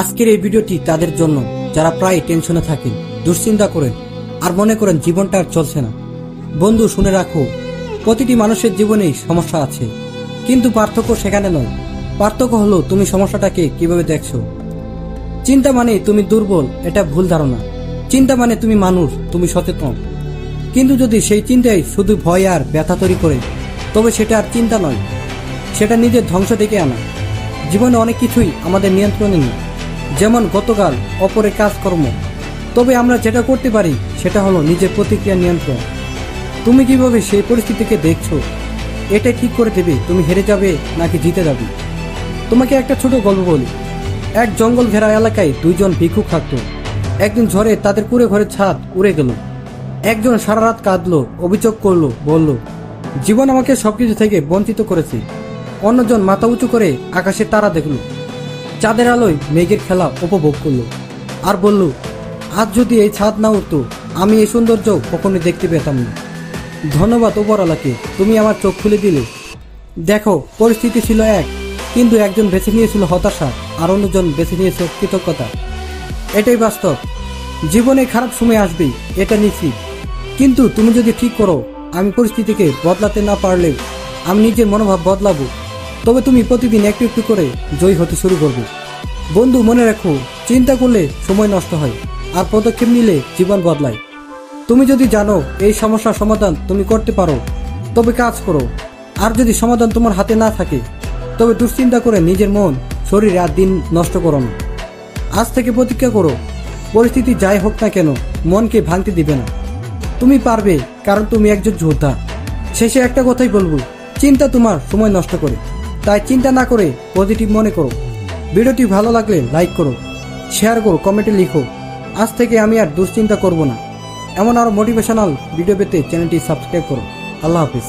আজকের এই ভিডিওটি তাদের জন্য যারা প্রায় টেনশনে থাকেন, দুশ্চিন্তা করেন আর মনে করেন জীবনটা আর চলছে না। বন্ধু, শুনে রাখো, প্রতিটি মানুষের জীবনেই সমস্যা আছে, কিন্তু পার্থক্য সেখানে নয়। পার্থক্য হলো তুমি সমস্যাটাকে কিভাবে দেখছো। চিন্তা মানে তুমি দুর্বল, এটা ভুল ধারণা। চিন্তা মানে তুমি মানুষ, তুমি সচেতন। কিন্তু যদি সেই চিন্তায় শুধু ভয় আর ব্যথা তৈরি করে, তবে সেটা আর চিন্তা নয়, সেটা নিজের ধ্বংস ডেকে আনা। জীবনে অনেক কিছুই আমাদের নিয়ন্ত্রণে নেই, যেমন গতকাল অপরের কাজকর্ম। তবে আমরা যেটা করতে পারি সেটা হলো নিজের প্রতিক্রিয়া নিয়ন্ত্রণ। তুমি কিভাবে সেই পরিস্থিতিকে দেখছো, এটাই ঠিক করে দেবে তুমি হেরে যাবে নাকি জিতে যাবে। তোমাকে একটা ছোট গল্প বলি। এক জঙ্গল ঘেরা এলাকায় দুইজন ভিক্ষুক থাকতো। একদিন ঝড়ে তাদের কুড়ে ঘরের ছাদ উড়ে গেল। একজন সারা রাত কাঁদলো, অভিযোগ করলো, বলল, জীবন আমাকে সবকিছু থেকে বঞ্চিত করেছে। অন্যজন মাথা উঁচু করে আকাশে তারা দেখল, চাঁদের আলোয় মেঘের খেলা উপভোগ করলো, আর বলল, আজ যদি এই ছাদ না উঠতো, আমি এই সৌন্দর্য কখনোই দেখতে পেতাম না। ধন্যবাদ উপরওয়ালাকে, তুমি আমার চোখ খুলে দিলে। দেখো, পরিস্থিতি ছিল এক, কিন্তু একজন বেছে নিয়েছিল হতাশা আর অন্যজন বেছে নিয়েছিল কৃতজ্ঞতা। এটাই বাস্তব। জীবনে খারাপ সময় আসবেই, এটা নিশ্চিত। কিন্তু তুমি যদি ঠিক করো, আমি পরিস্থিতিকে বদলাতে না পারলে আমি নিজের মনোভাব বদলাবো, তবে তুমি প্রতিদিন একটু একটু করে জয়ী হতে শুরু করবে। বন্ধু, মনে রাখো, চিন্তা করলে সময় নষ্ট হয়, আর পদক্ষেপ নিলে জীবন বদলায়। তুমি যদি জানো এই সমস্যার সমাধান তুমি করতে পারো, তবে কাজ করো। আর যদি সমাধান তোমার হাতে না থাকে, তবে দুশ্চিন্তা করে নিজের মন, শরীর আর দিন নষ্ট করো না। আজ থেকে প্রতিজ্ঞা করো, পরিস্থিতি যাই হোক না কেন, মনকে ভাঙতে দিবে না। তুমি পারবে, কারণ তুমি একজন যোদ্ধা। শেষে একটা কথাই বলবো, চিন্তা তোমার সময় নষ্ট করে, তাই চিন্তা না করে পজিটিভ মনে করো। ভিডিওটি ভালো লাগলে লাইক করো, শেয়ার করো, কমেন্টে লিখো, আজ থেকে আমি আর দুশ্চিন্তা করব না। এমন আরো মোটিভেশনাল ভিডিও পেতে চ্যানেলটি সাবস্ক্রাইব করো। আল্লাহ হাফিজ।